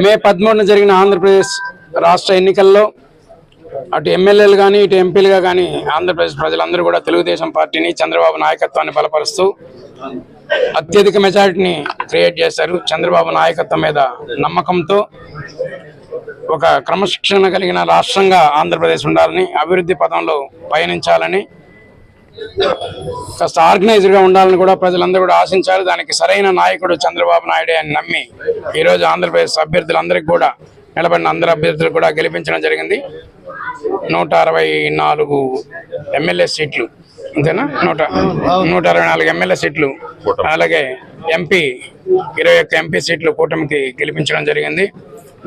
మే 13 జరిగిన ఆంధ్రప్రదేశ్ రాష్ట్ర ఎన్నికల్లో అటు ఎమ్మెల్యేలు కానీ ఇటు ఎంపీలుగా కానీ ఆంధ్రప్రదేశ్ ప్రజలందరూ కూడా తెలుగుదేశం పార్టీని, చంద్రబాబు నాయకత్వాన్ని బలపరుస్తూ అత్యధిక మెజారిటీని క్రియేట్ చేశారు. చంద్రబాబు నాయకత్వం మీద నమ్మకంతో ఒక క్రమశిక్షణ కలిగిన రాష్ట్రంగా ఆంధ్రప్రదేశ్ ఉండాలని, అభివృద్ధి పదంలో పయనించాలని, కాస్త ఆర్గనైజ్డ్గా ఉండాలని కూడా ప్రజలందరూ కూడా ఆశించారు. దానికి సరైన నాయకుడు చంద్రబాబు నాయుడే అని నమ్మి ఈరోజు ఆంధ్రప్రదేశ్ అభ్యర్థులందరికీ కూడా నిలబడిన అందరు అభ్యర్థులు కూడా గెలిపించడం జరిగింది. 164 ఎమ్మెల్యే సీట్లు, అంతేనా? 164 ఎమ్మెల్యే సీట్లు, అలాగే ఎంపీ 21 ఎంపీ సీట్లు కూటమికి గెలిపించడం జరిగింది.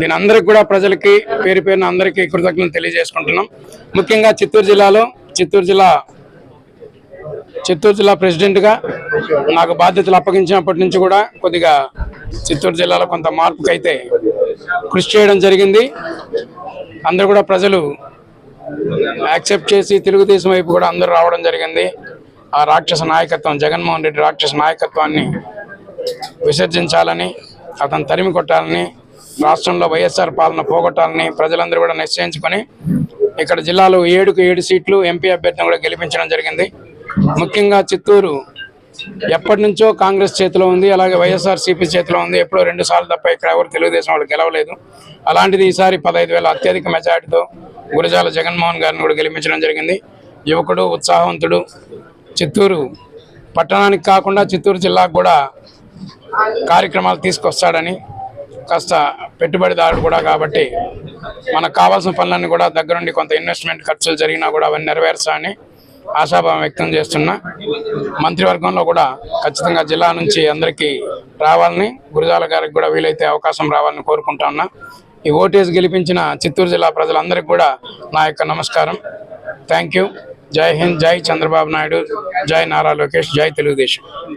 దీని అందరికి కూడా ప్రజలకి పేరు పేరున అందరికీ కృతజ్ఞతలు తెలియజేసుకుంటున్నాం. ముఖ్యంగా చిత్తూరు జిల్లా ప్రెసిడెంట్గా నాకు బాధ్యతలు అప్పగించినప్పటి నుంచి కూడా కొద్దిగా చిత్తూరు జిల్లాలో కొంత మార్పుకైతే కృషి చేయడం జరిగింది. అందరూ కూడా ప్రజలు యాక్సెప్ట్ చేసి తెలుగుదేశం వైపు కూడా అందరూ రావడం జరిగింది. ఆ రాక్షస నాయకత్వం, జగన్మోహన్ రెడ్డి రాక్షస నాయకత్వాన్ని విసర్జించాలని, అతను తరిమి కొట్టాలని, రాష్ట్రంలో వైఎస్ఆర్ పాలన పోగొట్టాలని ప్రజలందరూ కూడా నిశ్చయించుకొని ఇక్కడ జిల్లాలో 7 సీట్లు ఎంపీ అభ్యర్థిని కూడా గెలిపించడం జరిగింది. ముఖ్యంగా చిత్తూరు ఎప్పటి నుంచో కాంగ్రెస్ చేతిలో ఉంది, అలాగే వైఎస్ఆర్సీపీ చేతిలో ఉంది. ఎప్పుడో 2 సార్లు తప్ప ఇక్కడ ఎవరు తెలుగుదేశం వాళ్ళు గెలవలేదు. అలాంటిది ఈసారి 15,000 అత్యధిక మెజార్టీతో గురజాల జగన్మోహన్ గారిని కూడా గెలిపించడం జరిగింది. యువకుడు, ఉత్సాహవంతుడు, చిత్తూరు పట్టణానికి కాకుండా చిత్తూరు జిల్లాకు కూడా కార్యక్రమాలు తీసుకొస్తాడని, కాస్త పెట్టుబడిదారుడు కూడా కాబట్టి మనకు కావాల్సిన పనులన్నీ కూడా దగ్గరుండి కొంత ఇన్వెస్ట్మెంట్ ఖర్చులు జరిగినా కూడా అవన్నీ నెరవేర్చాలని ఆశాభావం వ్యక్తం చేస్తున్నా. మంత్రివర్గంలో కూడా ఖచ్చితంగా జిల్లా నుంచి అందరికీ రావాలని, గురజాల గారికి కూడా వీలైతే అవకాశం రావాలని కోరుకుంటా ఉన్నా. ఈ ఓటేసి గెలిపించిన చిత్తూరు జిల్లా ప్రజలందరికీ కూడా నా యొక్క నమస్కారం. Thank you. జై హింద్, జై చంద్రబాబు నాయుడు, జై నారా లోకేష్, జై తెలుగుదేశం.